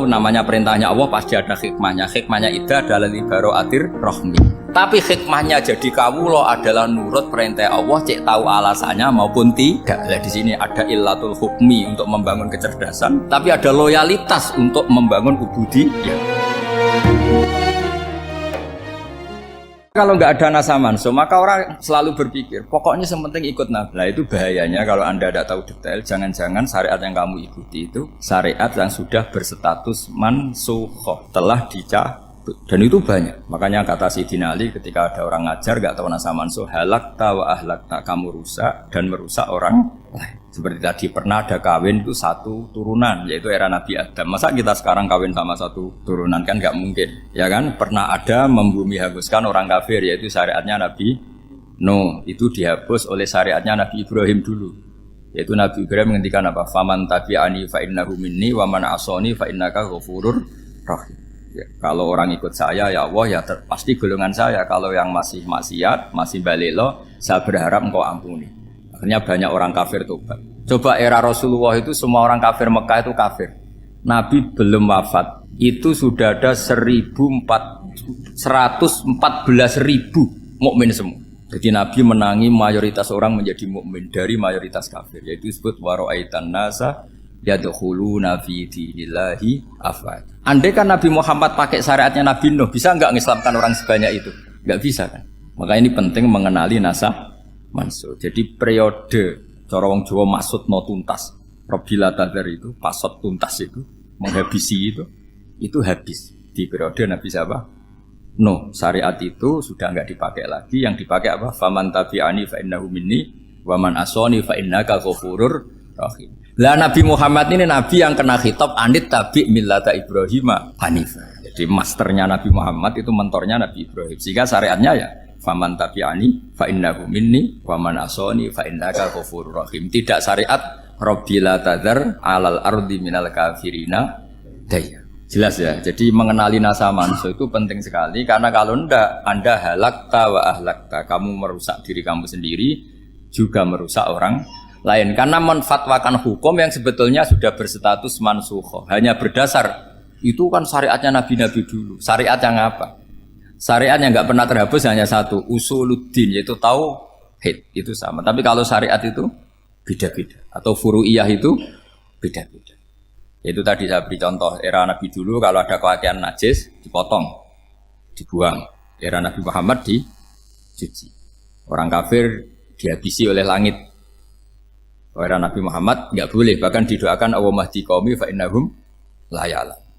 Namanya perintahnya Allah pasti ada hikmahnya. Hikmahnya itu adalah libaraatir rohmi. Tapi hikmahnya jadi kawula adalah nurut perintah Allah, cek tahu alasannya maupun tidak. Nah, di sini ada illatul hukmi untuk membangun kecerdasan, tapi ada loyalitas untuk membangun ubudiyah. Kalau nggak ada nasa manso, maka orang selalu berpikir, pokoknya yang penting ikut Nabi. Nah itu bahayanya kalau Anda tidak tahu detail, jangan-jangan syariat yang kamu ikuti itu syariat yang sudah berstatus mansukhoh, telah dicabut. Dan itu banyak. Makanya kata Sayyidina Ali ketika ada orang ngajar nggak tahu nasa manso, halakta wa ahlakta, kamu rusak dan merusak orang lain. Seperti tadi pernah ada kawin itu satu turunan, yaitu era Nabi Adam. Masa kita sekarang kawin sama satu turunan, kan nggak mungkin, ya kan? Pernah ada membumi hanguskan orang kafir, yaitu syariatnya Nabi Nuh. Itu dihapus oleh syariatnya Nabi Ibrahim dulu, yaitu Nabi Ibrahim menghentikan apa? Faman tabi'ani fa innahu minni wa man asoni fa innaka ghafurur rahim. Ya, kalau orang ikut saya ya Allah ya pasti golongan saya. Kalau yang masih maksiat, masih balelo, saya berharap engkau ampuni. Akhirnya banyak orang kafir tobat. Coba era Rasulullah itu semua orang kafir Mekah itu kafir. Nabi belum wafat, itu sudah ada 114.000 mukmin semua. Jadi Nabi menangi mayoritas orang menjadi mukmin dari mayoritas kafir. Yaitu disebut wara'aitan nasa yadkhuluna fi dinillahi afwaj. Andai kan Nabi Muhammad pakai syariatnya Nabi Nuh, bisa enggak mengislamkan orang sebanyak itu? Enggak bisa kan? Maka ini penting mengenali nasa mansuh. Jadi periode cara wong Jawa maksud no tuntas. Robila tadar itu, pasot tuntas itu, menghabisi itu habis di periode Nabi siapa? No, syariat itu sudah enggak dipakai lagi. Yang dipakai apa? Faman tabi'ani fa innahu minni wa man asoni fa innaka ghafurur rahim. Lah Nabi Muhammad ini Nabi yang kena khitab anit tabi' millata Ibrahim hanifah. Jadi masternya Nabi Muhammad itu mentornya Nabi Ibrahim. Sehingga syariatnya ya faman tabi'ani fa innahu minni wa man asoni fa innaka ghafurur rahim. Tidak syariat Rabbila tadzar 'alal ardi minal kafirina daya. Jelas ya. Jadi mengenali nasa mansuh itu penting sekali karena kalau ndak Anda halakta wa ahlakta, kamu merusak diri kamu sendiri juga merusak orang lain karena menfatwakan hukum yang sebetulnya sudah berstatus mansukh. Hanya berdasar itu kan syariatnya nabi-nabi dulu. Syariat yang apa? Syariat yang nggak pernah terhapus hanya satu, usuluddin, yaitu tauhid, itu sama. Tapi kalau syariat itu beda-beda, atau furu'iyah itu beda-beda. Itu tadi saya beri contoh, era Nabi dulu kalau ada pakaian najis, dipotong, dibuang. Era Nabi Muhammad dicuci. Orang kafir dihabisi oleh langit. Era Nabi Muhammad nggak boleh, bahkan didoakan Allahumma hdi qaumi fa innahum la ya'lamun.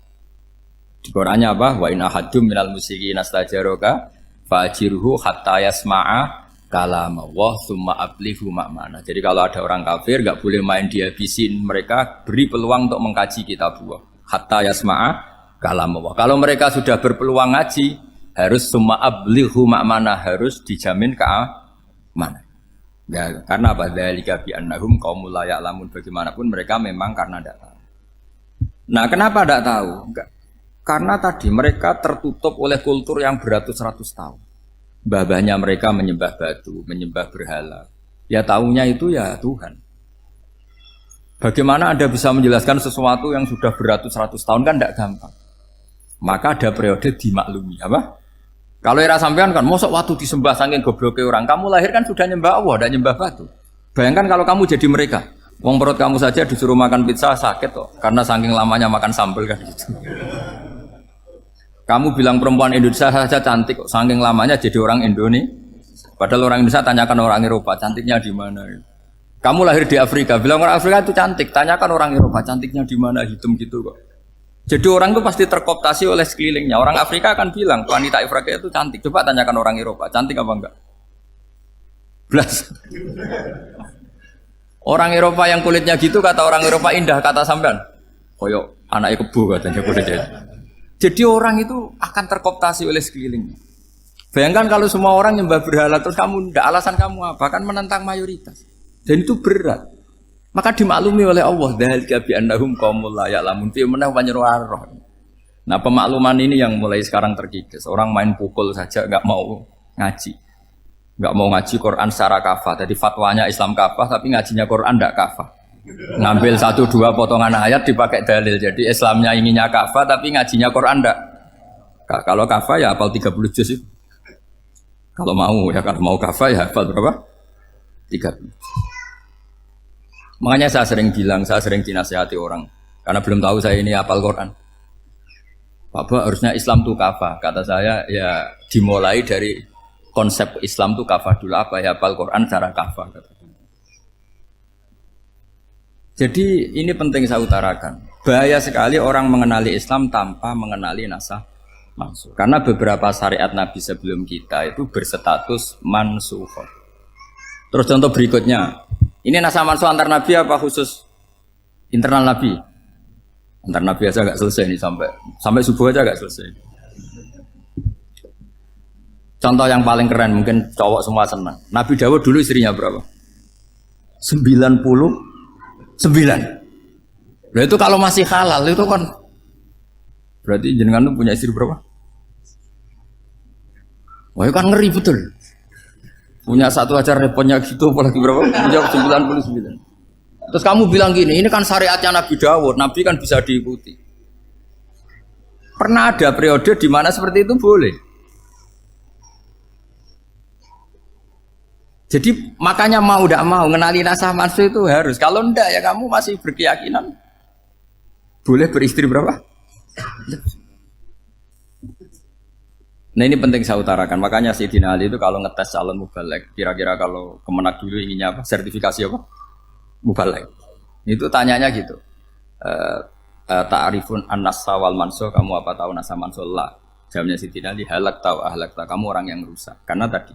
Di Qur'annya apa? Wa in ahadum minal musyrikin astajaraka fa'jirhu hatta yasma'a kalam Allah tsumma ablighu ma'mana. Jadi kalau ada orang kafir enggak boleh main dihabisin, mereka beri peluang untuk mengkaji kitab Allah. Hatta yasma'a kalam Allah. Kalau mereka sudah berpeluang ngaji, harus tsumma ablighu ma'mana, harus dijamin keamanan. Ya, karena apa? Dzalika bi annahum qaumul la ya'lamun. Bagaimanapun mereka memang karena tidak tahu. Nah, kenapa tidak tahu? Enggak. Karena tadi mereka tertutup oleh kultur yang beratus-ratus tahun. Mbah-mbahnya mereka menyembah batu, menyembah berhala. Ya tahunya itu ya Tuhan. Bagaimana Anda bisa menjelaskan sesuatu yang sudah beratus-ratus tahun kan tidak gampang. Maka ada periode dimaklumi, apa? Kalau era sampean kan, mosok waktu disembah saking gobloknya orang, kamu lahir kan sudah nyembah Allah, tidak nyembah batu. Bayangkan kalau kamu jadi mereka, wong perut kamu saja disuruh makan pizza sakit kok, karena saking lamanya makan sambal kan gitu. Kamu bilang perempuan Indonesia saja cantik kok, saking lamanya jadi orang Indonesia. Padahal orang Indonesia tanyakan orang Eropa, cantiknya di mana? Kamu lahir di Afrika, bilang orang Afrika itu cantik, tanyakan orang Eropa, cantiknya di mana, hitam gitu kok. Jadi orang itu pasti terkooptasi oleh sekelilingnya. Orang Afrika akan bilang wanita Afrika itu cantik. Coba tanyakan orang Eropa, cantik apa enggak? Belas. Orang Eropa yang kulitnya gitu kata orang Eropa indah, kata sampean. Koyok anaknya kebo katanya kulitnya. Jadi orang itu akan terkooptasi oleh sekelilingnya. Bayangkan kalau semua orang nyembah berhala terus kamu ndak, alasan kamu apa? Kan menentang mayoritas. Dan itu berat. Maka dimaklumi oleh Allah, dzalika bi annahum qaumul la ya'lamun fi manah panyeruarah. Nah, pemakluman ini yang mulai sekarang terkikis. Orang main pukul saja enggak mau ngaji. Enggak mau ngaji Quran secara kafah. Jadi fatwanya Islam kafah tapi ngajinya Quran enggak kafah. Ngambil satu dua potongan ayat dipakai dalil. Jadi Islamnya inginnya kafah tapi ngajinya Quran enggak. Kalau kafah ya hafal 30 juz itu. Kalau mau kafah ya hafal berapa? 30. Makanya saya sering bilang, saya sering dinasihati orang karena belum tahu saya ini hafal Quran. Bapak harusnya Islam itu kafah. Kata saya ya dimulai dari konsep Islam itu kafah dulu apa ya hafal Quran secara kafah. Jadi ini penting saya utarakan. Bahaya sekali orang mengenali Islam tanpa mengenali nasah mansukh. Karena beberapa syariat Nabi sebelum kita itu berstatus mansukh. Terus contoh berikutnya, ini nasah mansukh antar Nabi apa khusus internal Nabi? Antar Nabi aja agak selesai nih sampai subuh aja agak selesai. Contoh yang paling keren mungkin cowok semua senang. Nabi Dawud dulu istrinya berapa? 99. Nah itu kalau masih halal itu kan berarti jenengan tuh punya istri berapa? Wah itu kan ngeri betul. Punya satu aja repotnya gitu apalagi berapa? Punya 99. Terus kamu bilang gini, ini kan syariatnya Nabi Dawud, Nabi kan bisa diikuti. Pernah ada periode di mana seperti itu boleh. Jadi makanya mau tidak mau ngenali nasah mansukh itu harus. Kalau ndak ya kamu masih berkeyakinan boleh beristri berapa? Nah ini penting saya utarakan. Makanya Sayyidina Ali itu kalau ngetes calon mubalek, kira-kira kalau Kemenak dulu inginnya apa? Sertifikasi apa? Mubalek. Itu tanyanya gitu. Ta'rifun an-nassa wal mansukh, kamu apa tahu nasah mansukh? La. Jawabnya Sayyidina Ali, halak tahu ahlak tahu. Kamu orang yang rusak. Karena tadi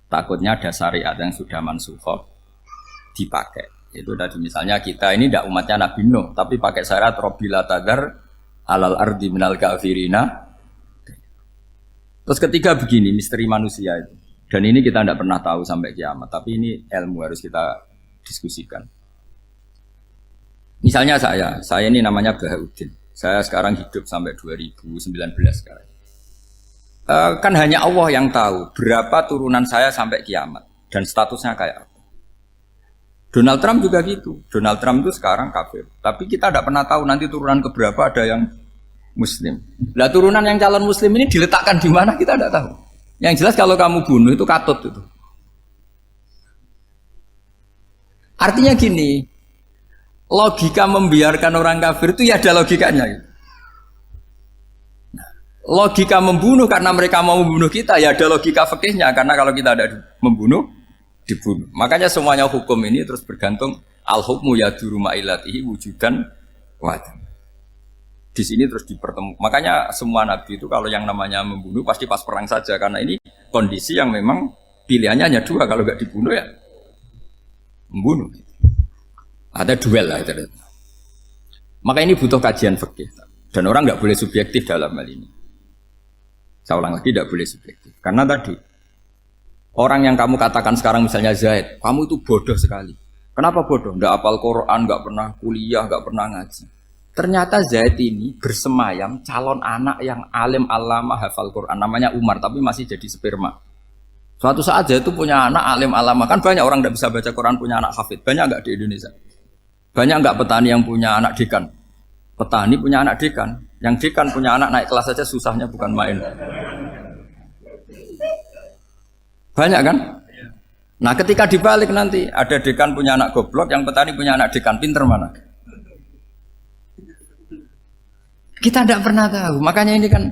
takutnya ada syariat yang sudah mansukh dipakai. Itu tadi misalnya kita ini tidak umatnya Nabi Nuh, tapi pakai syariat Robbila tadar alal ardi minal kafirina. Terus ketiga begini, misteri manusia itu. Dan ini kita tidak pernah tahu sampai kiamat, tapi ini ilmu harus kita diskusikan. Misalnya saya ini namanya Bahaudin. Saya sekarang hidup sampai 2019 sekarang. Kan hanya Allah yang tahu berapa turunan saya sampai kiamat dan statusnya kayak apa. Donald Trump juga gitu. Donald Trump itu sekarang kafir, tapi kita tidak pernah tahu nanti turunan keberapa ada yang Muslim. Lah turunan yang calon Muslim ini diletakkan di mana kita tidak tahu. Yang jelas kalau kamu bunuh itu katut itu. Artinya gini, logika membiarkan orang kafir itu ya ada logikanya. Gitu. Logika membunuh karena mereka mau membunuh kita ya ada logika fikihnya karena kalau kita ada membunuh dibunuh. Makanya semuanya hukum ini terus bergantung al-hukmu yaduru ma'ilatihi wujudan wa'adam. Di sini terus dipertemukan. Makanya semua nabi itu kalau yang namanya membunuh pasti pas perang saja karena ini kondisi yang memang pilihannya hanya dua, kalau nggak dibunuh ya membunuh. Ada duel lah itu. Maka ini butuh kajian fikih dan orang nggak boleh subjektif dalam hal ini. Saya ulang lagi, tidak boleh subjektif. Karena tadi, orang yang kamu katakan sekarang misalnya Zaid, kamu itu bodoh sekali. Kenapa bodoh? Nggak hafal Quran, nggak pernah kuliah, nggak pernah ngaji. Ternyata Zaid ini bersemayam calon anak yang alim alama hafal Quran. Namanya Umar, tapi masih jadi sperma. Suatu saat Zaid itu punya anak alim alama. Kan banyak orang nggak bisa baca Quran, punya anak hafid. Banyak nggak di Indonesia? Banyak nggak petani yang punya anak dekan? Petani punya anak dekan. Yang dekan punya anak naik kelas saja susahnya bukan main. Banyak kan? Nah ketika dibalik nanti ada dekan punya anak goblok, yang petani punya anak dekan pinter mana? Kita tidak pernah tahu. Makanya ini kan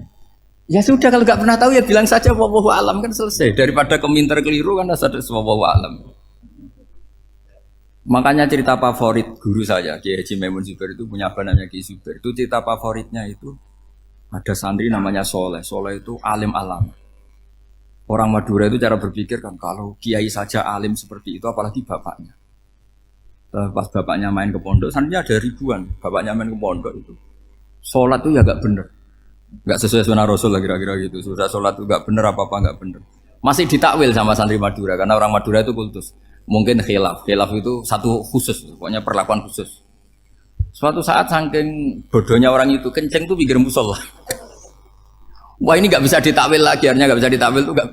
ya sudah kalau nggak pernah tahu ya bilang saja wallahu alam kan selesai. Daripada keminter keliru kan ada wallahu alam. Makanya cerita favorit guru saya, Kiai Haji Maimun Zubair itu punya apa namanya Kiai Zubair. Itu cerita favoritnya itu ada santri namanya Soleh. Soleh itu alim alam. Orang Madura itu cara berpikir kan kalau kiai saja alim seperti itu, apalagi bapaknya. Pas bapaknya main ke pondok, santrinya ada ribuan. Bapaknya main ke pondok itu, sholat itu ya gak bener, gak sesuai sunnah Rasul lah kira-kira gitu. Sudah sholat itu gak bener apa-apa gak bener. Masih ditakwil sama santri Madura karena orang Madura itu kultus. Mungkin khilaf itu satu khusus, pokoknya perlakuan khusus. Suatu saat saking bodohnya orang itu kenceng tuh pinggir musola. Wah ini nggak bisa ditakwil lagi, akhirnya nggak bisa ditakwil tuh nggak.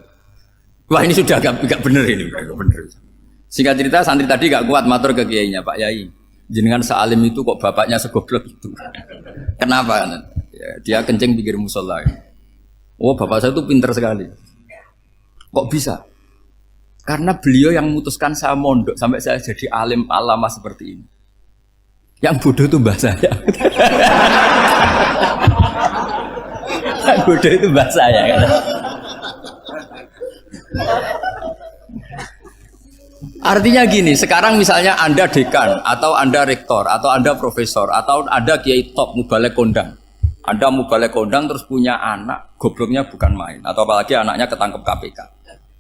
Wah ini sudah nggak bener ini, nggak bener. Singkat cerita santri tadi nggak kuat matur ke kiainya, Pak Yai. jenengan sealim itu kok bapaknya segoblok itu. Kenapa? Ya, dia kencing pinggir musola. Oh bapak saya itu pinter sekali. Kok bisa? Karena beliau yang memutuskan saya mondok sampai saya jadi alim alama seperti ini. Yang bodoh itu mbah saya. Yang bodoh itu mbah saya. Artinya gini, sekarang misalnya Anda dekan, atau Anda rektor, atau Anda profesor, atau Anda kiai top, mubalek kondang. Anda mubalek kondang terus punya anak, gobloknya bukan main. Atau apalagi anaknya ketangkep KPK.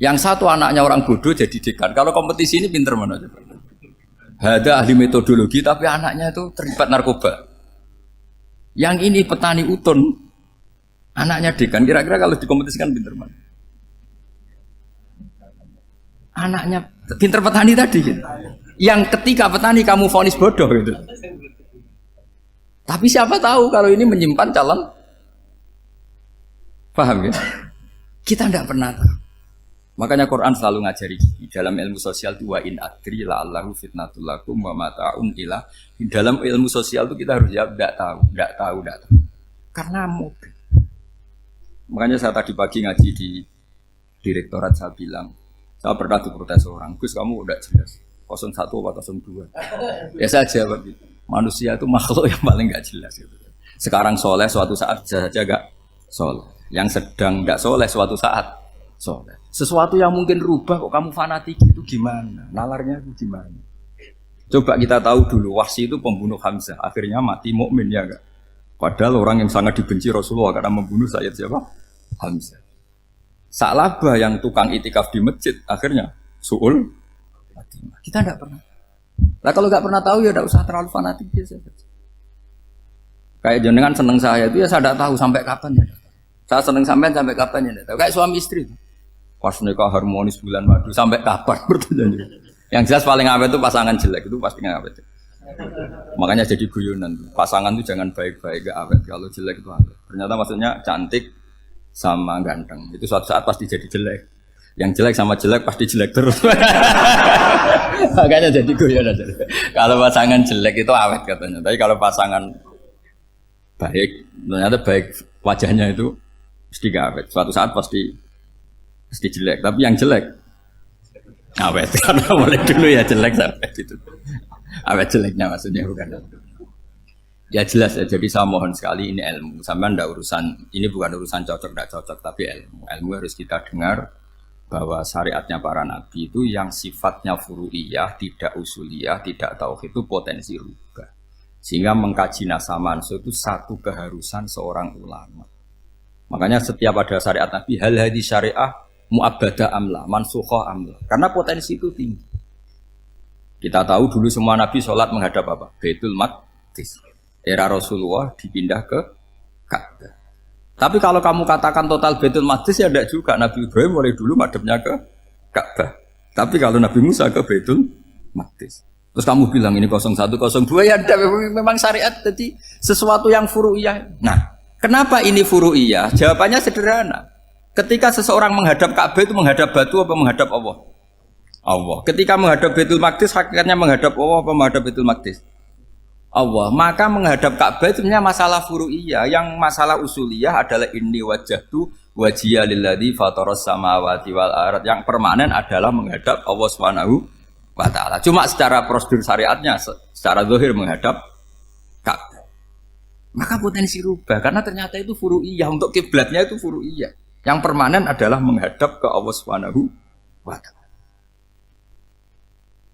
Yang satu anaknya orang bodoh jadi dekan. Kalau kompetisi ini pinter mana coba? Ada ahli metodologi tapi anaknya itu terlibat narkoba. Yang ini petani utun, anaknya dekan. Kira-kira kalau dikompetisikan pinter mana? Anaknya pinter petani tadi gitu. Yang ketika petani kamu vonis bodoh gitu. Tapi siapa tahu kalau ini menyimpan calon. Paham ya? Kita tidak pernah tahu. Makanya Quran selalu ngajari dalam ilmu sosial itu wa in adri la'allahu fitnatul lakum wa mata'un ila. Dalam ilmu sosial itu kita harus jawab tidak tahu. Karena mungkin. Makanya saya tadi pagi ngaji di direktorat saya bilang, saya pernah diprotes orang, Gus kamu udah jelas 01 atau 02. Ya saya jawab gitu. Manusia itu makhluk yang paling nggak jelas gitu. Sekarang soleh suatu saat bisa saja nggak soleh. Yang sedang nggak soleh suatu saat soleh. Sesuatu yang mungkin rubah kok kamu fanatik itu gimana? Nalarnya itu gimana? Coba kita tahu dulu Wahsy itu pembunuh Hamzah, akhirnya mati mukmin ya enggak? Padahal orang yang sangat dibenci Rasulullah karena membunuh Sayyid siapa? Hamzah. Sa'labah yang tukang itikaf di masjid akhirnya su'ul Fatimah. Kita enggak pernah. Nah kalau enggak pernah tahu ya enggak usah terlalu fanatik biasa. Kayak jenengan seneng saya itu ya saya enggak tahu sampai kapan ya. Saya seneng sampean sampai kapan ya enggak tahu. Kayak suami istri. Pas nikah harmonis bulan madu sampai kapan bertanya. Yang jelas paling awet itu pasangan jelek itu pasti nggak awet. Makanya jadi guyonan. Pasangan itu jangan baik-baik gak awet. Kalau jelek itu awet. Ternyata maksudnya cantik sama ganteng. Itu suatu saat pasti jadi jelek. Yang jelek sama jelek pasti jelek terus. Makanya jadi guyonan. Kalau pasangan jelek itu awet katanya. Tapi kalau pasangan baik, ternyata baik wajahnya itu pasti gak awet. Suatu saat pasti jelek, tapi yang jelek awet karena mulai dulu ya jelek sampai itu awet jeleknya maksudnya bukan ya jelas ya. Jadi saya mohon sekali ini ilmu sampai ndak urusan ini bukan urusan cocok ndak cocok tapi ilmu harus kita dengar bahwa syariatnya para nabi itu yang sifatnya furu'iyah tidak usuliyah tidak tauhid itu potensi rubah sehingga mengkaji nasab mansukh itu satu keharusan seorang ulama. Makanya setiap ada syariat nabi hal hadis syariah mu'abbadah amla, mansukha amla. Karena potensi itu tinggi. Kita tahu dulu semua nabi sholat menghadap apa? Baitul Maqdis. Era Rasulullah dipindah ke Ka'bah. Tapi kalau kamu katakan total Baitul Maqdis ya tidak juga. Nabi Ibrahim mulai dulu madhabnya ke Ka'bah. Tapi kalau Nabi Musa ke Baitul Maqdis. Terus kamu bilang ini 01, 02 ya memang syariat jadi sesuatu yang furu'iyah. Nah, kenapa ini furu'iyah? Jawabannya sederhana. Ketika seseorang menghadap Ka'bah itu menghadap batu apa menghadap Allah? Allah. Ketika menghadap Baitul Maqdis hakikatnya menghadap Allah apa menghadap Baitul Maqdis? Allah. Maka menghadap Ka'bah itu sebenarnya masalah furu'iyah. Yang masalah usuliyah adalah inni wajjahtu wajhiya lilladzi fataras samawati wal ardh. Yang permanen adalah menghadap Allah Subhanahu wa taala. Cuma secara prosedur syariatnya secara zahir menghadap Ka'bah. Maka potensi rubah karena ternyata itu furu'iyah. Untuk kiblatnya itu furu'iyah. Yang permanen adalah menghadap ke Allah Subhanahu wa taala.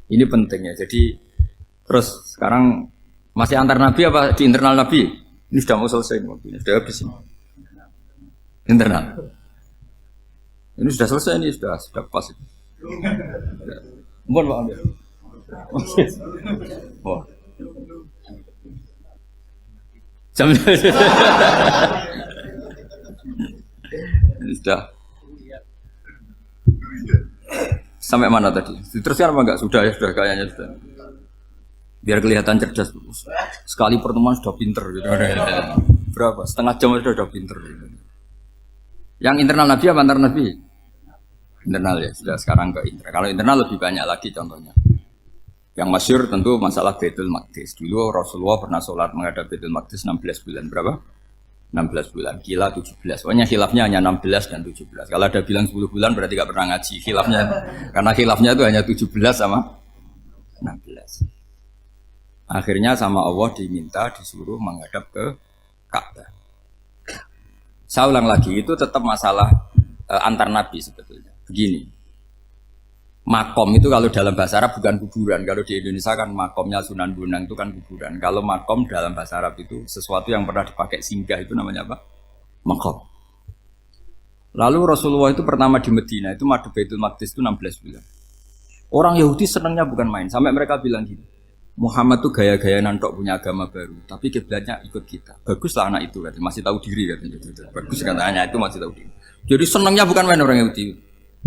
Ini pentingnya. Jadi terus sekarang masih antar nabi apa di internal nabi? Ini sudah mau selesai waktunya, sudah habis ini. Internal. Ini sudah selesai ini sudah pas itu. Mohon Pak Amir. Oh. Jam sudah sampai mana tadi? Diteruskan apa enggak? Sudah ya, sudah kayaknya sudah. Biar kelihatan cerdas. Sekali pertemuan sudah pinter gitu. Berapa? Setengah jam sudah pinter gitu. Yang internal nabi apa antar nabi? Internal ya, sudah sekarang ke internal. Kalau internal lebih banyak lagi contohnya. Yang masyhur tentu masalah Baitul Maqdis. Dulu Rasulullah pernah sholat menghadap Baitul Maqdis 16 bulan. Berapa? 16 bulan. Kila 17. Pokoknya khilafnya hanya 16 dan 17. Kalau ada bilang 10 bulan berarti gak pernah ngaji. Khilafnya, karena khilafnya itu hanya 17 sama 16. Akhirnya sama Allah diminta disuruh menghadap ke Ka'bah. Saya ulang lagi, itu tetap masalah antar nabi sebetulnya. Begini. Makom itu kalau dalam bahasa Arab bukan kuburan. Kalau di Indonesia kan makomnya Sunan Bonang itu kan kuburan. Kalau makom dalam bahasa Arab itu sesuatu yang pernah dipakai singgah, itu namanya apa? Makom. Lalu Rasulullah itu pertama di Medina itu madhep Baitul Maqdis itu 16 bulan. Orang Yahudi senangnya bukan main. Sampai mereka bilang gini, Muhammad tuh gaya-gaya nantok punya agama baru. Tapi kiblatnya ikut kita. Baguslah anak itu katanya. Masih tahu diri katanya. Bagus katanya itu masih tahu diri. Jadi senangnya bukan main orang Yahudi.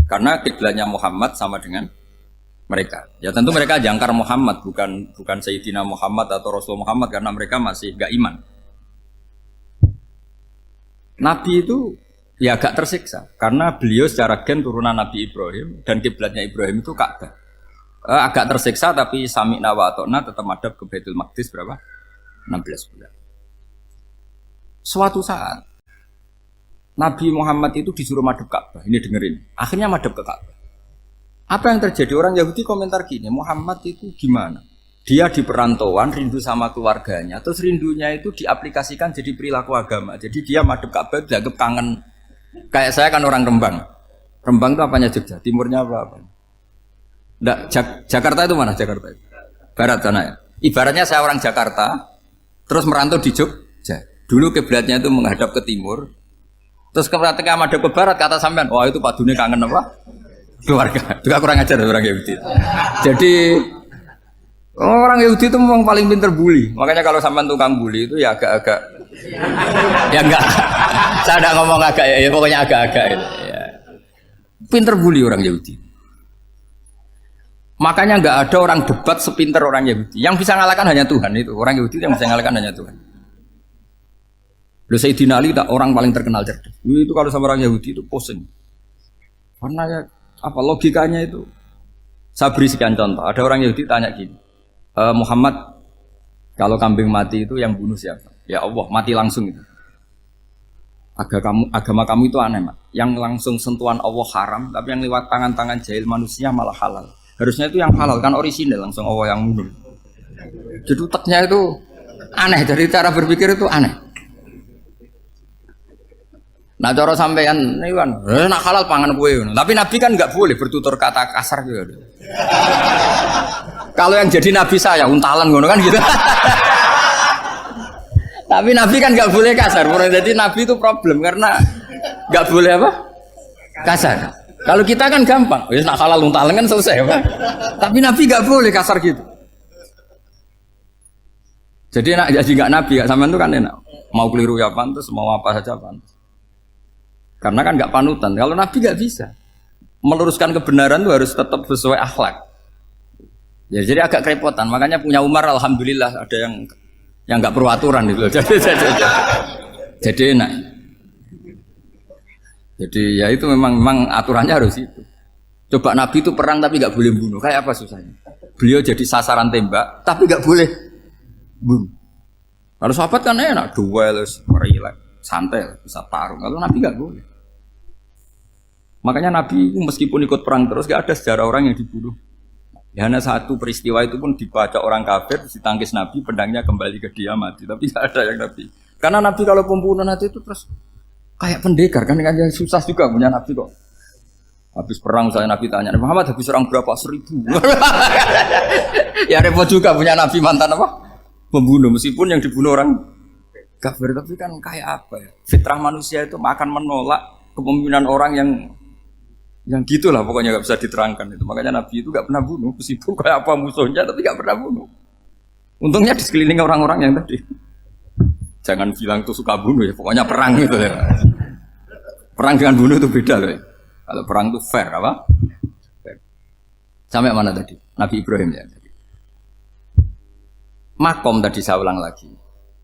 Karena kiblatnya Muhammad sama dengan mereka. Ya tentu mereka jangkar Muhammad, bukan Sayyidina Muhammad atau Rasul Muhammad, karena mereka masih gak iman. Nabi itu ya agak tersiksa karena beliau secara gen turunan Nabi Ibrahim dan kiblatnya Ibrahim itu Ka'bah. Agak tersiksa tapi sami'na wa ata'na tetap madhab ke Baitul Maqdis berapa? 16 bulan. Suatu saat Nabi Muhammad itu disuruh madhep Ka'bah. Ini dengerin. Akhirnya madhep ke Ka'bah. Apa yang terjadi? Orang Yahudi komentar gini, Muhammad itu gimana? Dia di perantauan, rindu sama keluarganya. Terus rindunya itu diaplikasikan jadi perilaku agama. Jadi dia madhep Ka'bah dianggap kangen. Kayak saya kan orang Rembang. Rembang itu apanya Jogja? Timurnya apa? Nggak, Jakarta itu mana Jakarta itu? Barat sana ya? Ibaratnya saya orang Jakarta, terus merantau di Jogja. Dulu kiblatnya itu menghadap ke timur. Terus ketika madhep ke barat kata sampean, wah itu Pak Dune kangen apa? Keluarga. Juga kurang ajar orang Yahudi. Jadi orang Yahudi itu memang paling pinter bully. Makanya kalau sampean tukang bully itu ya agak-agak ya enggak. Saya enggak ngomong agak ya, pokoknya agak-agak ya. Pinter bully orang Yahudi. Makanya enggak ada orang debat sepinter orang Yahudi. Yang bisa ngalahkan hanya Tuhan itu. Orang Yahudi yang bisa ngalahkan hanya Tuhan. Loh Sayyidina Ali tak orang paling terkenal cerdas. Itu kalau sama orang Yahudi itu pusing. Karena ya apa logikanya itu? Saya beri sekian contoh. Ada orang Yahudi tanya gini, Muhammad kalau kambing mati itu yang bunuh siapa? Ya Allah, mati langsung itu. Agama kamu itu aneh, Mak. Yang langsung sentuhan Allah haram, tapi yang lewat tangan-tangan jahil manusia malah halal. Harusnya itu yang halal kan orisinal langsung Allah yang bunuh. Jadi utaknya itu aneh, dari cara berpikir itu aneh. Nah cara sampean ini kan, nak halal pangan kue. Tapi Nabi kan nggak boleh bertutur kata kasar gitu. Kalau yang jadi Nabi saya untalan ngono kan gitu. Tapi Nabi kan nggak boleh kasar. Jadi Nabi itu problem karena nggak boleh apa? Kasar. Kalau kita kan gampang, wis nak halal untalan kan selesai. Apa? Tapi Nabi nggak boleh kasar gitu. Jadi nak jadi nggak Nabi, nggak sampean itu kan enak. Mau keliru ya pantas, mau apa saja pantas. Karena kan nggak panutan. Kalau Nabi nggak bisa meluruskan kebenaran itu harus tetap sesuai akhlak. Ya, jadi agak kerepotan. Makanya punya Umar, alhamdulillah ada yang nggak perlu aturan itu. Jadi enak. Jadi ya itu memang aturannya harus itu. Coba Nabi itu perang tapi nggak boleh bunuh. Kayak apa susahnya? Beliau jadi sasaran tembak tapi nggak boleh bunuh. Kalau sahabat kan enak, duel, relax, santai, bisa tarung. Kalau Nabi nggak boleh. Makanya Nabi meskipun ikut perang terus gak ada sejarah orang yang dibunuh. Ya, hanya satu peristiwa itu pun dibaca orang kafir, ditangkis Nabi, pedangnya kembali ke dia mati. Tapi gak ada yang Nabi. Karena Nabi kalau pembunuh nanti itu terus kayak pendekar kan susah juga punya Nabi kok. Habis perang saya Nabi tanya, Muhammad habis perang berapa? 1000. Ya repot juga punya Nabi mantan apa? Pembunuh meskipun yang dibunuh orang kafir, tapi kan kayak apa ya? Fitrah manusia itu akan menolak kepemimpinan orang yang gitulah pokoknya nggak bisa diterangkan itu. Makanya Nabi itu nggak pernah bunuh, meskipun kayak apa musuhnya tapi nggak pernah bunuh. Untungnya di sekeliling orang-orang yang tadi. Jangan bilang tuh suka bunuh ya, pokoknya perang gitu ya. Perang dengan bunuh itu beda loh. Ya. Kalau perang itu fair apa? Fair. Sampai mana tadi? Nabi Ibrahim ya. Makom tadi saya ulang lagi.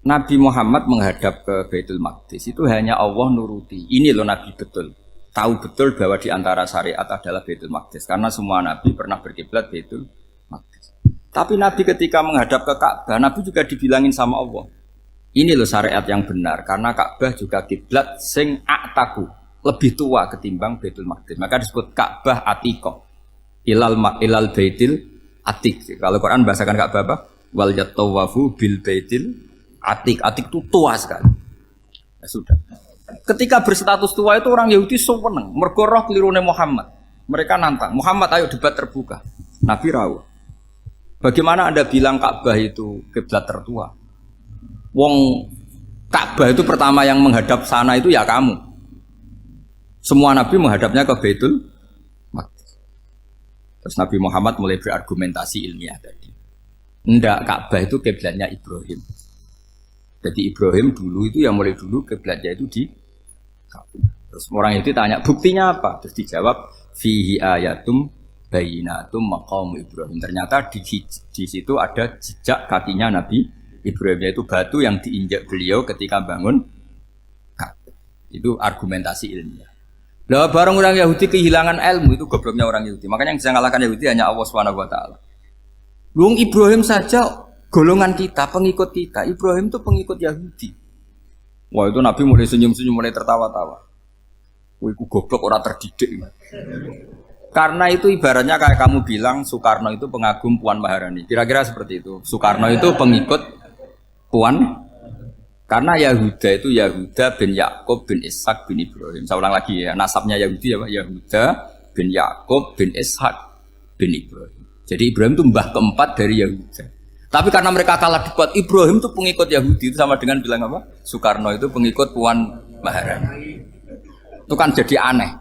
Nabi Muhammad menghadap ke Baitul Maqdis itu hanya Allah nuruti. Ini loh Nabi betul. Tahu betul bahwa di antara syariat adalah Baitul Maqdis. Karena semua Nabi pernah berkiblat Baitul Maqdis. Tapi Nabi ketika menghadap ke Ka'bah, Nabi juga dibilangin sama Allah. Ini loh syariat yang benar, karena Ka'bah juga kiblat sing a'taku, lebih tua ketimbang Baitul Maqdis. Maka disebut Ka'bah Atiqah. Ilal Baitil Atiq. Kalau Quran bahasakan Ka'bah apa? Wal yatawafu bil Baitil Atiq. Atiq itu tua sekali. Ya sudah. Ketika berstatus tua itu orang Yahudi seneng, mergo roh kelirune Muhammad. Mereka nantang, Muhammad ayo debat terbuka. Nabi rawuh. Bagaimana Anda bilang Ka'bah itu kiblat tertua? Wong Ka'bah itu pertama yang menghadap sana itu ya kamu. Semua Nabi menghadapnya ke Baitul Maqdis. Terus Nabi Muhammad mulai berargumentasi ilmiah tadi. Enggak, Ka'bah itu kiblatnya Ibrahim. Jadi Ibrahim dulu itu yang mulai dulu kiblatnya itu di Ka'bah. Terus orang itu tanya buktinya apa? Terus dijawab fihi ayatum bayinatum maqam Ibrahim. Ternyata di situ ada jejak kakinya Nabi Ibrahim, yaitu batu yang diinjak beliau ketika bangun Ka'bah. Itu argumentasi ilmiah. Lah barang orang Yahudi kehilangan ilmu, itu gobloknya orang Yahudi. Makanya yang bisa mengalahkan Yahudi hanya Allah Subhanahu wa taala. Luang Ibrahim saja golongan kita, pengikut kita. Ibrahim itu pengikut Yahudi. Wah, itu Nabi mulai senyum-senyum, mulai tertawa-tawa. Wah, itu goblok orang terdidik. Karena itu ibaratnya kayak kamu bilang Soekarno itu pengagum Puan Maharani. Kira-kira seperti itu. Soekarno itu pengikut Puan. Karena Yahuda itu Yahuda bin Yakub bin Ishak bin Ibrahim. Saya ulang lagi ya, nasabnya Yahudi ya Pak. Yahuda bin Yakub bin Ishak bin Ibrahim. Jadi Ibrahim itu mbah keempat dari Yahuda. Tapi karena mereka kalah debat, Ibrahim itu pengikut Yahudi, itu sama dengan bilang apa? Soekarno itu pengikut Puan Maharani. Itu kan jadi aneh.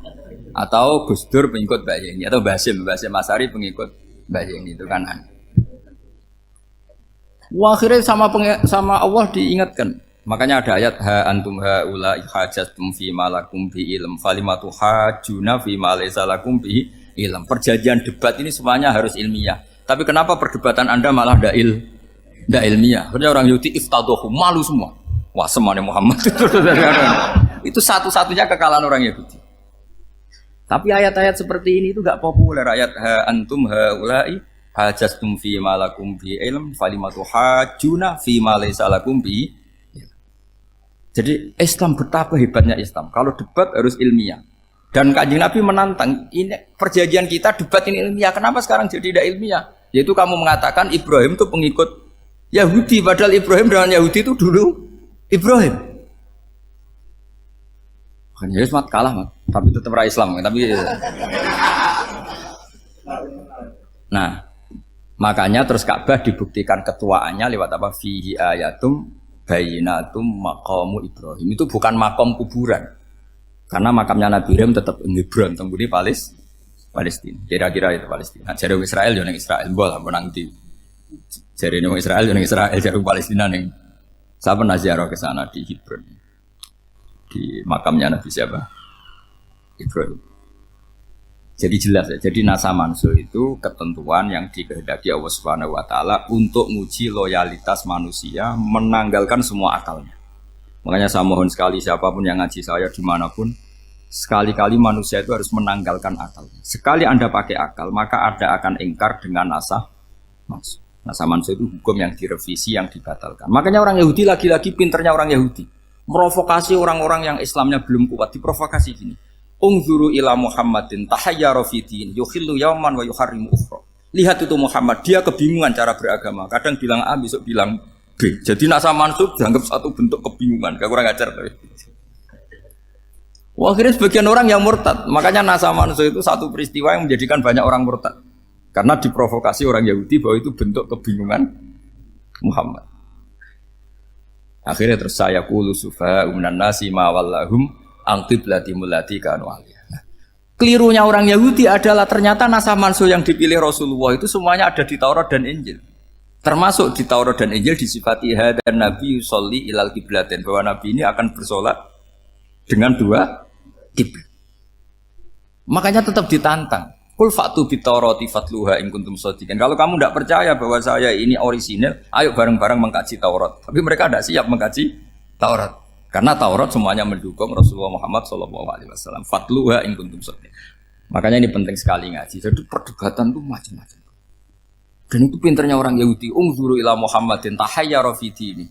Atau Gus Dur pengikut Mbak Yeni, atau Basim Asari pengikut Mbak Yeni, itu kan aneh. Wah, akhirnya sama Allah diingatkan. Makanya ada ayat ha antum haula hajjatum fi malakum bi ilm falimatu hajuna fi ma laysa lakum bi ilm. Perjanjian debat ini semuanya harus ilmiah. Tapi kenapa perdebatan Anda malah ndak ilmiah? Karena orang Yahudi iftadohu, malu semua. Wah, semuanya Muhammad itu satu-satunya kekalahan orang Yahudi. Tapi ayat-ayat seperti ini itu enggak populer. Ayat ha antum haula'i hajjatum fi malakum bi ilm falimatu hajuna fi ma laysa lakum bi. Jadi Islam betapa hebatnya Islam. Kalau debat harus ilmiah. Dan Kanjeng Nabi menantang, ini perjanjian kita debat ini ilmiah. Kenapa sekarang jadi tidak ilmiah? Yaitu kamu mengatakan Ibrahim itu pengikut Yahudi, padahal Ibrahim dengan Yahudi itu dulu Ibrahim. Kan Yesus mat kalah mat, tapi tetap ra Islam. Tapi nah, makanya terus Ka'bah dibuktikan ketuaannya lewat apa? Fihi ayatum bayinatum maqamu Ibrahim. Itu bukan makom kuburan. Karena makamnya Nabi Ibrahim tetap Hebron, tengguni Palestina. Kira-kira itu Palestina. Jari Israel yo ning Israel, bola menang di. Jari ning Israel yo ning Israel, jari Palestina ning. Saya pernah ziarah ke sana di Hebron. Di makamnya Nabi siapa? Ibrahim. Jadi jelas ya. Jadi nasa mansuh itu ketentuan yang dikehendaki Allah Subhanahu wa taala untuk menguji loyalitas manusia, menanggalkan semua akalnya. Makanya saya mohon sekali siapapun yang ngaji saya dimanapun, sekali-kali manusia itu harus menanggalkan akal. Sekali Anda pakai akal, maka Anda akan ingkar dengan nasa mansuh. Nasa mansuh itu hukum yang direvisi, yang dibatalkan. Makanya orang Yahudi lagi-lagi pinternya orang Yahudi. Merovokasi orang-orang yang Islamnya belum kuat, diprovokasi gini. Ungzuru ila Muhammadin tahayyara fi din yukhillu yawman wa yuharrimu ukhra. Lihat itu Muhammad, dia kebingungan cara beragama. Kadang bilang A, besok bilang B. Jadi nasa mansub dianggap satu bentuk kebingungan. Gak kurang ajar tapi. Wah, akhirnya sebagian orang yang murtad. Makanya nasa mansub itu satu peristiwa yang menjadikan banyak orang murtad. Karena diprovokasi orang Yahudi bahwa itu bentuk kebingungan Muhammad. Akhirnya terus saya qulu sufa minan nasi ma wallahum angqiblati mulati kanu aliyah. Kelirunya orang Yahudi adalah ternyata nasab mansuh yang dipilih Rasulullah itu semuanya ada di Taurat dan Injil. Termasuk di Taurat dan Injil disifati dan Nabi yusolli ilal kiblatin, bahwa Nabi ini akan bersolat dengan dua kiblat. Makanya tetap ditantang. Qul fa'tu bit Taurati fatluha in kuntum shadiqin. Kalau kamu tidak percaya bahwa saya ini orisinil, ayo bareng-bareng mengkaji Taurat. Tapi mereka tidak siap mengkaji Taurat. Karena Taurat semuanya mendukung Rasulullah Muhammad SAW. Fatluha in kuntum shadiqin. Makanya ini penting sekali ngaji. Jadi perdebatan itu macam-macam. Dan itu pinternya orang Yahudi. Ungzuru ila Muhammadin tahayyara fi dini.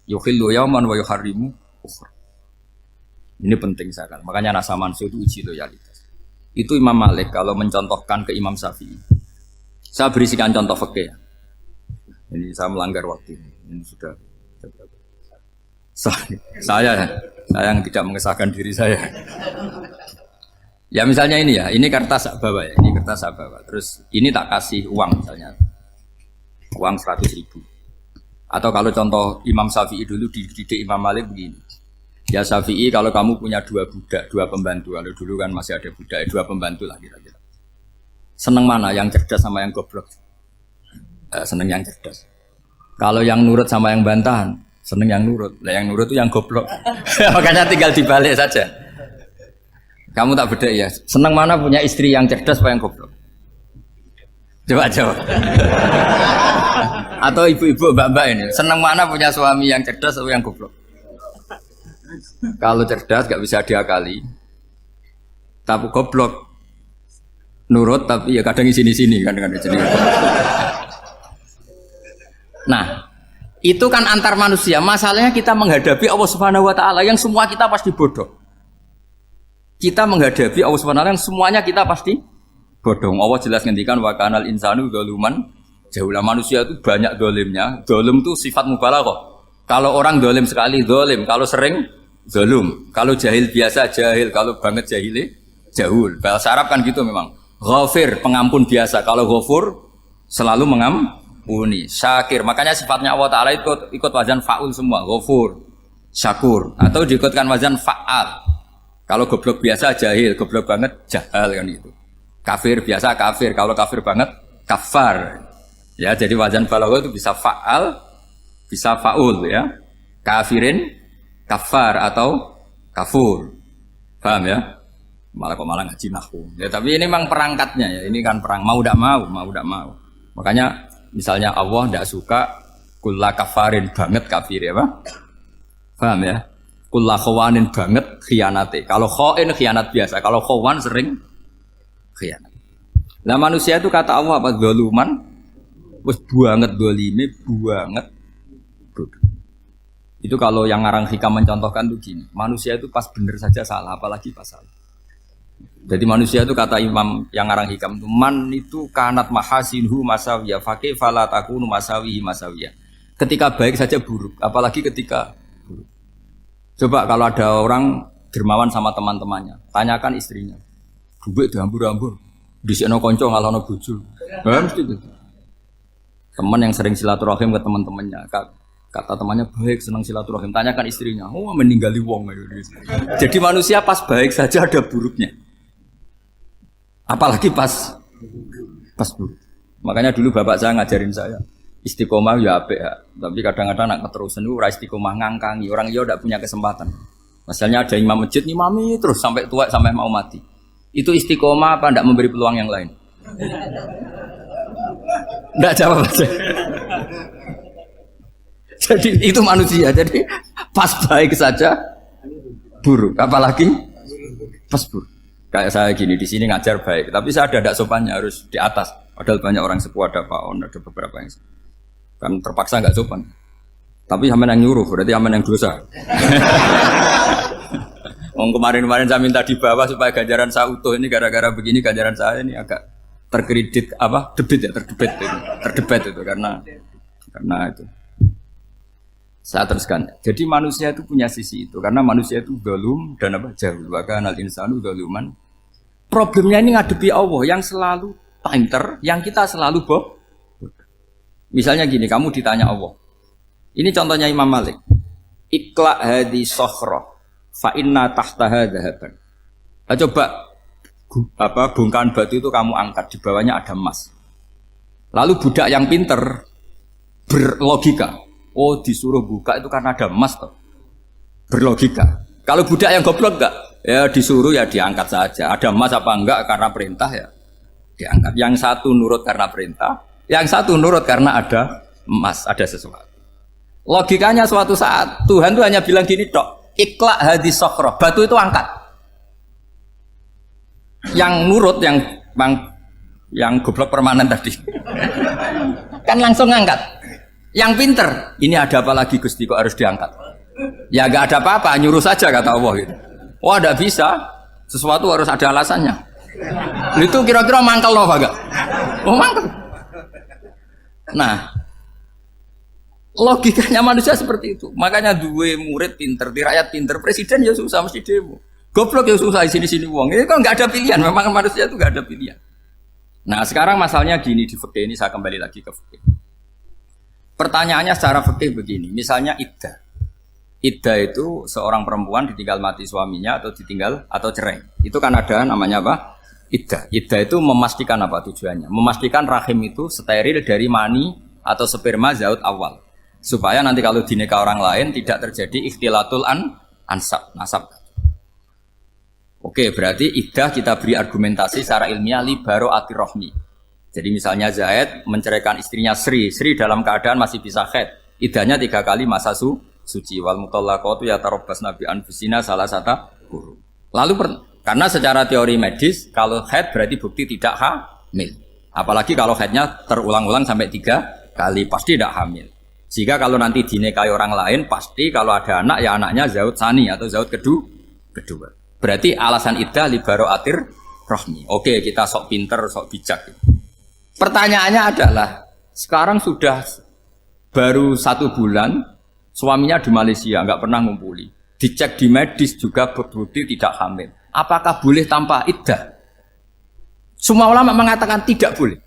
Yukhillu yauman wa yuharrimu ukhra. Ini penting sekali. Makanya Nasa Mansur itu uji loyalitas. Itu Imam Malik kalau mencontohkan ke Imam Syafi'i. Saya berisikan contoh fikih. Ini saya melanggar waktu ini. Ini sudah saya yang tidak mengesahkan diri saya. Ya misalnya ini ya, ini kertas saya bawa ya, ini kertas saya bawa. Terus ini tak kasih uang misalnya, uang 100.000. Atau kalau contoh Imam Syafi'i dulu dididik Imam Malik begini. Ya Syafi'i kalau kamu punya 2 budak, 2 pembantu, kalau dulu kan masih ada budak, 2 pembantu lah kira-kira. Seneng mana, yang cerdas sama yang goblok? Seneng yang cerdas. Kalau yang nurut sama yang bantahan, seneng yang nurut. Lah yang nurut itu yang goblok. Makanya tinggal dibalik saja. Kamu tak beda ya. Seneng mana punya istri yang cerdas apa yang goblok? Coba jawab. Atau ibu-ibu mbak-mbak ini, seneng mana punya suami yang cerdas atau yang goblok? Kalau cerdas gak bisa diakali. Tapi goblok nurut tapi ya kadang di sini kan di sini. Nah, itu kan antar manusia. Masalahnya kita menghadapi Allah Subhanahu wa taala yang semua kita pasti bodoh. Kita menghadapi Allah Subhanahu wa taala yang semuanya kita pasti bodoh. Allah jelas ngendikan wa kanal insanu dzaluman jahula. Manusia itu banyak dolimnya. Dolim itu sifat mubalaghah. Kalau orang dolim sekali dolim, kalau sering zalum, kalau jahil biasa jahil, kalau banget jahili jahul. Bahasa Arab kan gitu memang. Ghafir, pengampun biasa. Kalau ghafur selalu mengampuni. Syakir, makanya sifatnya Allah Ta'ala ikut wazan fa'ul semua. Ghafur, syakur. Atau diikutkan wazan fa'al. Kalau goblok biasa jahil, goblok banget jahal kan itu. Kafir biasa kafir, kalau kafir banget kafar. Ya, jadi wazan balagha itu bisa fa'al, bisa fa'ul ya. Kafirin, kafar atau kafur. Paham ya? Malah ngaji nahwu. Ya tapi ini memang perangkatnya ya. Ini kan perang mau tidak mau. Makanya misalnya Allah tidak suka kulla kafarin banget kafir ya, Pak. Paham ya? Kulla khawanin banget khianate. Kalau khain khianat biasa, kalau khawan sering khianat. Nah manusia itu kata Allah apa? Zaluman wis banget dolime banget. Itu kalau yang ngarang hikam mencontohkan tuh gini. Manusia itu pas bener saja salah, apalagi pas salah. Jadi manusia itu kata Imam yang ngarang hikam itu man itu kanat mahasinhu masawiyah fakih fala takunu masawihi masawiyah. Ketika baik saja buruk, apalagi ketika buruk. Coba kalau ada orang dermawan sama teman-temannya, tanyakan istrinya. Duit diambur-ambur, disikno konco ngalono bojo. Mesti itu. Teman yang sering silaturahim ke teman-temannya, kata temannya baik, senang silaturahim, tanyakan istrinya. Oh, meninggali wong. Jadi manusia pas baik saja ada buruknya. Apalagi pas buruk. Makanya dulu bapak saya ngajarin saya istiqomah ya apik ya. Tapi kadang-kadang nak keterusan ora istiqomah ngangkangi orang dia tidak punya kesempatan. Misalnya ada imam masjid ngimami terus sampai tua sampai mau mati. Itu istiqomah apa tidak memberi peluang yang lain? Tidak jawab aja. Jadi itu manusia. Jadi pas baik saja buruk. Apalagi pas buruk. Kayak saya gini di sini ngajar baik, tapi saya ada sopannya harus di atas. Padahal banyak orang sepuh ada Pak On, ada beberapa yang kan terpaksa nggak sopan. Tapi sampean yang nyuruh, berarti sampean yang dosa. Kemarin saya minta di bawah supaya ganjaran saya utuh ini gara-gara begini ganjaran saya ini agak terkredit apa terdebat itu karena itu. Saya teruskan. Jadi manusia itu punya sisi itu karena manusia itu dzalum dan apa jahul. Wa kanal insanu dzaluman. Problemnya ini ngadepi Allah yang selalu pinter, yang kita selalu bohong. Misalnya gini, kamu ditanya Allah. Ini contohnya Imam Malik. Ikla hadi sokhroh, fa inna tahtaha dhahaban. Nah, coba bongkahan batu itu kamu angkat, di bawahnya ada emas. Lalu budak yang pinter berlogika. Oh disuruh buka itu karena ada emas toh. Berlogika. Kalau budak yang goblok enggak? Ya disuruh ya diangkat saja. Ada emas apa enggak karena perintah ya diangkat. Yang satu nurut karena perintah, yang satu nurut karena ada emas, ada sesuatu. Logikanya suatu saat Tuhan tuh hanya bilang gini tok, ikla hadis sokhroh, batu itu angkat. Yang nurut yang goblok permanen tadi. Kan langsung ngangkat. Yang pinter, ini ada apa lagi Gusti kok harus diangkat? Ya gak ada apa-apa, nyuruh saja kata Allah gitu. Wah, tidak bisa. Sesuatu harus ada alasannya. Itu kira-kira mangkel loh, Pak? Oh, mangkel. Nah, logikanya manusia seperti itu. Makanya dua murid pinter, di rakyat pinter, presiden ya susah mesti demo. Goblok ya susah di sini uang. Ini kan nggak ada pilihan. Memang manusia itu nggak ada pilihan. Nah, sekarang masalahnya gini di fikih ini, saya kembali lagi ke fikih. Pertanyaannya secara fikih begini. Misalnya iddah. Iddah itu seorang perempuan ditinggal mati suaminya atau ditinggal atau cerai. Itu kan ada namanya apa? Iddah. Iddah itu memastikan apa tujuannya? Memastikan rahim itu steril dari mani atau sperma zaut awal. Supaya nanti kalau dinikah orang lain tidak terjadi ikhtilatul nasab. Oke, berarti iddah kita beri argumentasi secara ilmiah li baro'atir rohmi. Jadi misalnya Zaid menceraikan istrinya Sri dalam keadaan masih bisa haid. Iddahnya 3 kali masa suci. Wal mutallaqatu yatarabbasna bi anfusina salah satu guru. Lalu karena secara teori medis kalau haid berarti bukti tidak hamil. Apalagi kalau haidnya terulang-ulang sampai 3 kali pasti tidak hamil. Jika kalau nanti dinikahi orang lain pasti kalau ada anak ya anaknya zaud sani atau zaud kedua. Berarti alasan iddah li baro'atir rohmi. Oke, kita sok pinter, sok bijak. Pertanyaannya adalah sekarang sudah baru 1 bulan suaminya di Malaysia nggak pernah ngumpuli. Dicek di medis juga berbukti tidak hamil. Apakah boleh tanpa iddah? Semua ulama mengatakan tidak boleh.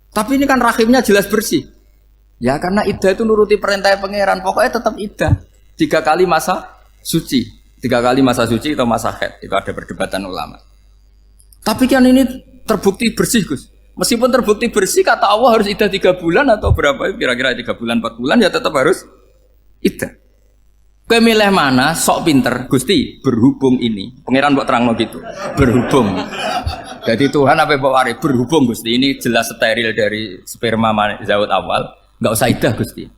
Tapi ini kan rahimnya jelas bersih. Ya karena iddah itu nuruti perintah pangeran. Pokoknya tetap iddah. 3 kali masa suci. 3 kali masa suci atau masa haid. Itu ada perdebatan ulama. Tapi kan ini terbukti bersih Gus. Meskipun terbukti bersih kata Allah harus iddah 3 bulan atau berapa? Kira-kira 3 bulan 4 bulan ya tetap harus iddah. Pemilih mana sok pinter Gusti berhubung ini. Pangeran buat terang gitu. Berhubung. Jadi Tuhan apa bawa hari berhubung Gusti ini jelas steril dari sperma zaut awal. Enggak usah iddah Gusti.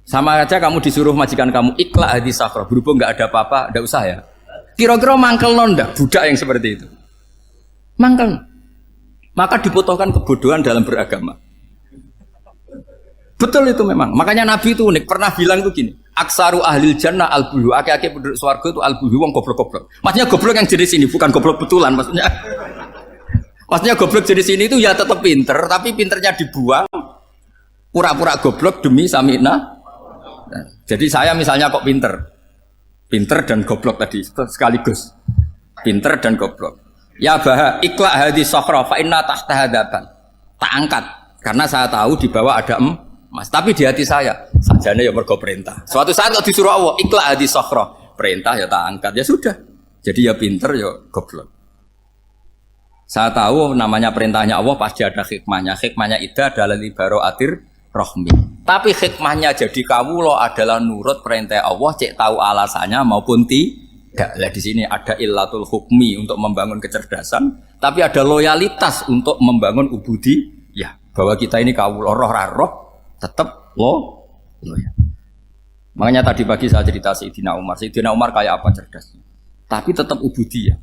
Sama aja kamu disuruh majikan kamu ikhla hadis sakro berhubung nggak ada apa-apa, nggak usah ya. Kira-kira mangkel nonda budak yang seperti itu. Mangkel. Maka dibutuhkan kebodohan dalam beragama. Betul itu memang. Makanya Nabi itu unik pernah bilang itu gini. Aksaru ahlil jannah al-bulu. Aki-aki penduduk swarga itu al-bulu wong goblok-goblok. Maksudnya goblok yang jenis ini bukan goblok betulan maksudnya. Maksudnya goblok jenis ini itu ya tetap pinter tapi pinternya dibuang pura-pura goblok demi samina. Nah, jadi saya misalnya kok pinter dan goblok tadi sekaligus pinter dan goblok ya bah ikhla hadis sokhra fa inna tahta hadapan tak angkat karena saya tahu di bawah ada emas tapi di hati saya sajane ya mergo perintah suatu saat kok disuruh Allah ikhla hadis sokhra perintah ya tak angkat ya sudah jadi ya pinter ya goblok saya tahu namanya perintahnya Allah pasti ada hikmahnya iddah adalah li baro'atir rohmi. Tapi hikmahnya jadi kawula adalah nurut perintah Allah, cek tahu alasannya maupun tidak. Lah di sini ada illatul hukmi untuk membangun kecerdasan, tapi ada loyalitas untuk membangun ubudi. Ya, bahwa kita ini kawula roh tetap loyal. Makanya tadi pagi saya cerita Sayyidina Umar. Sayyidina Umar kayak apa cerdasnya? Tapi tetap ubudi ya.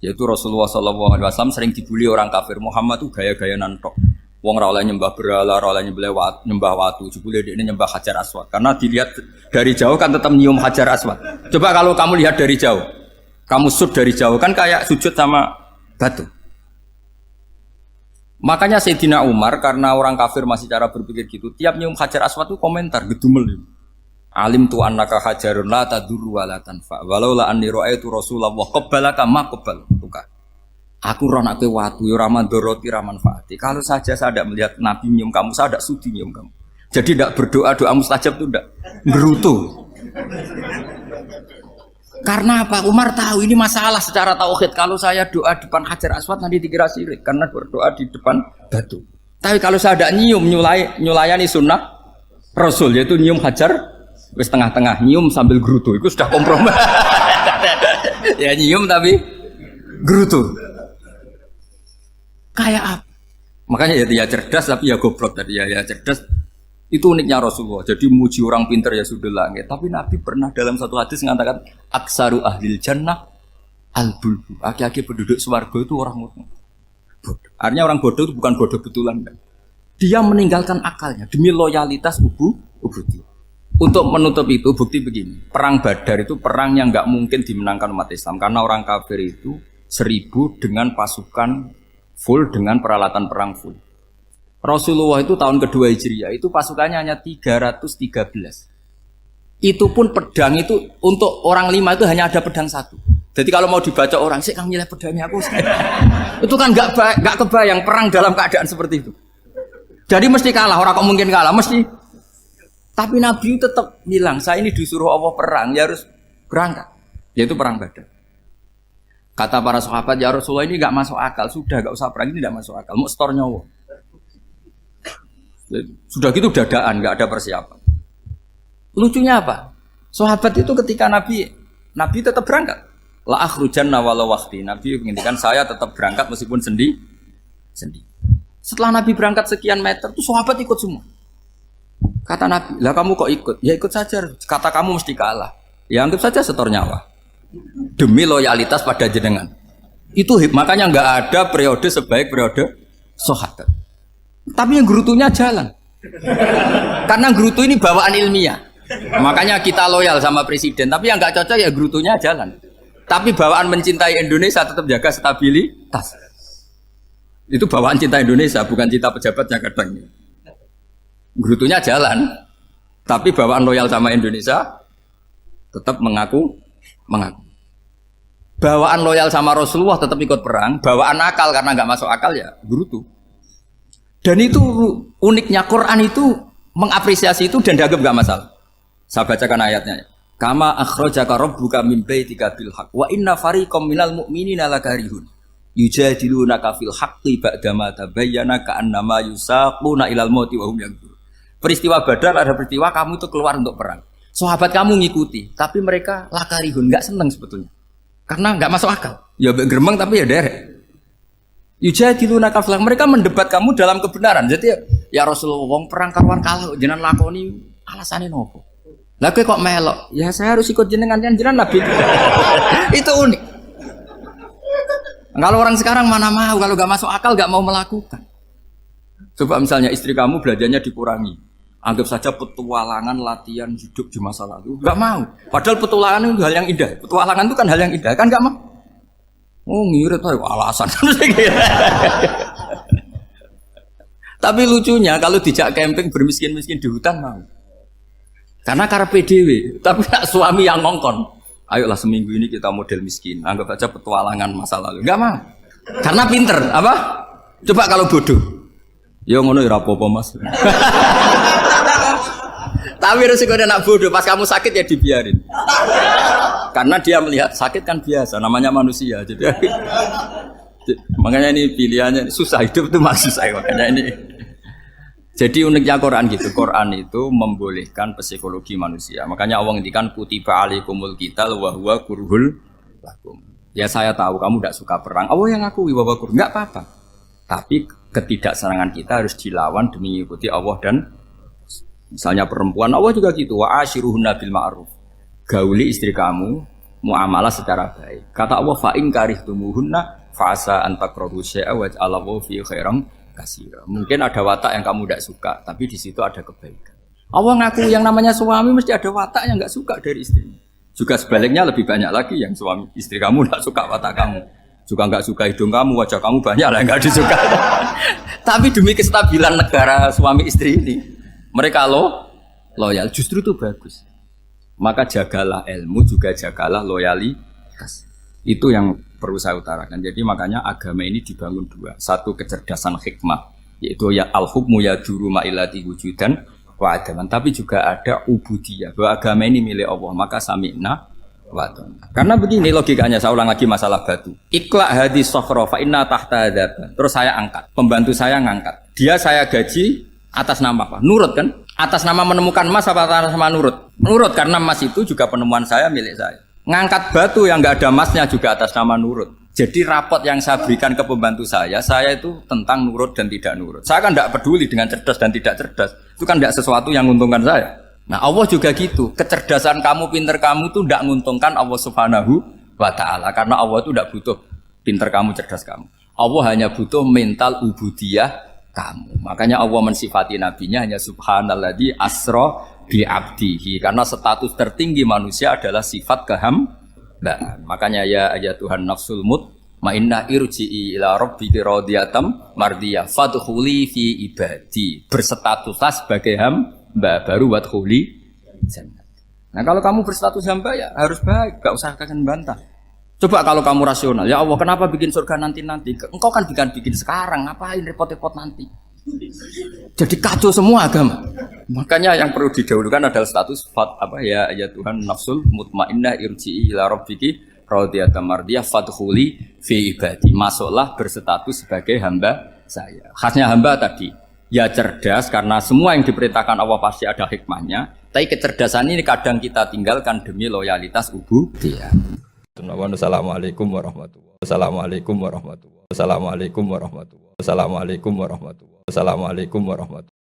Yaitu Rasulullah SAW sering dibully orang kafir. Muhammad tuh gaya-gaya nantok. Wong ra oleh nyembah berhala, ra oleh nyembah watu, jebule dekne nyembah Hajar Aswad. Karena dilihat dari jauh kan tetap nyium Hajar Aswad. Coba kalau kamu lihat dari jauh. Kamu sujud dari jauh kan kayak sujud sama batu. Makanya Sayyidina Umar karena orang kafir masih cara berpikir gitu, tiap nyium Hajar Aswad itu komentar gedumel. Alim tu annaka hajarun la tadurru wa la tanfa. Walau la anni ra'aitu Rasulullah qabbalaka ma qabbal. Aku roh nak watu, ya ramandoroti ramanfaati. Kalau saja saya tidak melihat Nabi nyium kamu, saya tidak sudi nyium kamu. Jadi tidak berdoa doa mustajab itu tidak gerutu. Karena apa? Umar tahu ini masalah secara tauhid. Kalau saya doa depan Hajar Aswad nanti dikira syirik karena berdoa di depan batu. Tapi kalau saya tidak nyium nyulayani sunnah Rasul yaitu nyium Hajar, wis tengah-tengah nyium sambil gerutu. Itu sudah kompromi. Ya nyium tapi gerutu. Kayak apa? Makanya ya cerdas tapi ya goblok tadi ya cerdas. Itu uniknya Rasulullah. Jadi muji orang pintar ya sudah langit. Tapi Nabi pernah dalam satu hadis mengatakan aksaru ahlil jannah al-bulbu. Aki-aki penduduk swarga itu orang bodoh. Artinya orang bodoh itu bukan bodoh betulan kan? Dia meninggalkan akalnya demi loyalitas ubudiyah. Untuk menutup itu bukti begini. Perang Badar itu perang yang nggak mungkin dimenangkan umat Islam karena orang kafir itu 1000 dengan pasukan full dengan peralatan perang full. Rasulullah itu tahun kedua Hijriah itu pasukannya hanya 313. Itu pun pedang itu untuk orang 5 itu hanya ada pedang 1. Jadi kalau mau dibaca orang, sih kamu nilai pedangnya aku. Itu kan nggak kebayang perang dalam keadaan seperti itu. Jadi mesti kalah, orang kok mungkin kalah, mesti. Tapi Nabi tetap bilang, saya ini disuruh Allah perang, ya harus berangkat. Yaitu perang Badar. Kata para sahabat, ya Rasulullah ini nggak masuk akal, sudah nggak usah perang, ini nggak masuk akal, mau setor nyawa. Sudah gitu dadaan, nggak ada persiapan. Lucunya apa? Sahabat itu ketika Nabi tetap berangkat. La akhrujanna walau waqti. Nabi menginginkan saya tetap berangkat meskipun sendi. Setelah Nabi berangkat sekian meter, tuh sahabat ikut semua. Kata Nabi, lah kamu kok ikut? Ya ikut saja. Kata kamu mesti kalah. Ya anggap saja setor nyawa. Demi loyalitas pada jenengan. Itu makanya nggak ada periode sebaik periode sahabat. Tapi yang gerutunya jalan. Karena gerutu ini bawaan ilmiah. Makanya kita loyal sama presiden. Tapi yang nggak cocok ya gerutunya jalan. Tapi bawaan mencintai Indonesia tetap jaga stabilitas. Itu bawaan cinta Indonesia, bukan cinta pejabatnya kadang. Gerutunya jalan, tapi bawaan loyal sama Indonesia tetap mengaku. Bawaan loyal sama Rasulullah tetap ikut perang, bawaan akal karena nggak masuk akal ya gerutu. Dan itu uniknya Quran itu mengapresiasi itu dan dianggap nggak masalah. Saya bacakan ayatnya. Kama akhrajaka rabbuka min baitika bil haqq wa inna fariqam minal mu'minina lakarihun yujadilunaka fil haqqi ba'dama tabayyana ka'annama yusaquna ilal mauti wa hum yanzurun. Peristiwa Badar ada peristiwa kamu itu keluar untuk perang. Sahabat kamu ngikuti, tapi mereka lakarihun, enggak senang sebetulnya. Karena enggak masuk akal. Ya geremeng tapi ya derek. Yujadilunaka fil haqq, mereka mendebat kamu dalam kebenaran. Jadi ya Rasulullah wong perang karuan kalah jenengan lakoni alasane nopo? Lah kok melok? Ya saya harus ikut jenengan Nabi. Itu unik. Kalau orang sekarang mana mau, kalau gak masuk akal gak mau melakukan. Coba misalnya istri kamu belajarnya dikurangi. Anggap saja petualangan latihan hidup di masa lalu. Gak mau. Padahal petualangan itu hal yang indah. Petualangan itu kan hal yang indah, kan gak mau. Oh ngirit aja alasan. Tapi lucunya kalau dijak camping bermiskin-miskin di hutan mau. Karena karpe dhewe, tapi nak suami yang ngongkon. Ayolah seminggu ini kita model miskin, anggap aja petualangan masa lalu. Enggak mah. Karena pinter, apa? Coba kalau bodoh. Ya ngono ya apa-apa Mas. Tapi resikonya nak bodoh, pas kamu sakit ya dibiarin. Karena dia melihat sakit kan biasa, namanya manusia. Jadi makanya ini pilihannya susah, hidup itu masih susah makanya ini. Jadi uniknya Quran gitu, Quran itu membolehkan psikologi manusia. Makanya Allah ngendikan kutiba alaikumul qital wa huwa kurhul lakum. Ya saya tahu kamu tidak suka perang. Allah yang ngakui bahwa kurhul, enggak apa-apa. Tapi ketidaksenangan kita harus dilawan demi mengikuti Allah dan misalnya perempuan Allah juga gitu. Wa ashiruhunna bil ma'ruf. Gauli istri kamu muamalah secara baik. Kata Allah fa in karihtumuhunna fa asa an takrahu syai'a wa ja'alallahu fi khairan kasira. Mungkin ada watak yang kamu tidak suka, tapi di situ ada kebaikan. Allah ngaku yang namanya suami mesti ada watak yang nggak suka dari istrinya. Juga sebaliknya lebih banyak lagi yang suami istri kamu nggak suka watak kamu, juga nggak suka hidung kamu, wajah kamu banyak lah yang nggak disuka. Tapi demi kestabilan negara suami istri ini, mereka loyal. Justru itu bagus. Maka jagalah ilmu, juga jagalah loyalitas. Itu yang perlu saya utarakan. Jadi makanya agama ini dibangun dua. Satu kecerdasan hikmah, yaitu ya al-hukmu yaduru ma'ilati wujudan wa adaman. Tapi juga ada ubudiyah, bahwa agama ini milik Allah. Maka sami'na wa ata'na. Karena begini logikanya, saya ulang lagi masalah batu. Iqla hadis sokhra fa inna tahta adaban. Terus saya angkat, pembantu saya ngangkat. Dia saya gaji atas nama apa? Nurut kan? Atas nama menemukan emas apa atas nama nurut? Nurut, karena emas itu juga penemuan saya, milik saya. Ngangkat batu yang nggak ada emasnya juga atas nama nurut. Jadi rapot yang saya berikan ke pembantu saya itu tentang nurut dan tidak nurut. Saya kan tidak peduli dengan cerdas dan tidak cerdas. Itu kan tidak sesuatu yang menguntungkan saya. Nah Allah juga gitu. Kecerdasan kamu, pinter kamu itu tidak menguntungkan Allah Subhanahu wa Ta'ala. Karena Allah itu tidak butuh pinter kamu, cerdas kamu. Allah hanya butuh mental ubudiyah kamu. Makanya Allah mensifati nabinya hanya subhanalladzi asra bi abdihi, karena status tertinggi manusia adalah sifat kehambaan. Makanya ya Tuhan nafsul mutmainnah irji'i ila rabbiki radhiyatam mardiyah fadkhuli fi ibadi. Berstatuslah sebagai hamba baru wadkhuli jannah. Nah, kalau kamu berstatus hamba ya harus baik, gak usah kalian bantah. Coba kalau kamu rasional, ya Allah kenapa bikin surga nanti-nanti? Engkau kan bikin sekarang, ngapain repot-repot nanti? Jadi kacau semua agama. Makanya yang perlu didahulukan adalah status ya Tuhan nafsul mutmainnah irji'i ila rabbiki radhiyatam mardiyah fadkhuli fi ibadi. Masuklah berstatus sebagai hamba saya. Khasnya hamba tadi, ya cerdas karena semua yang diperintahkan Allah pasti ada hikmahnya. Tapi kecerdasan ini kadang kita tinggalkan demi loyalitas ubudiyah. Assalamualaikum warahmatullahi wabarakatuh. Assalamualaikum warahmatullahi wabarakatuh. Assalamualaikum warahmatullahi wabarakatuh. Assalamualaikum warahmatullahi wabarakatuh.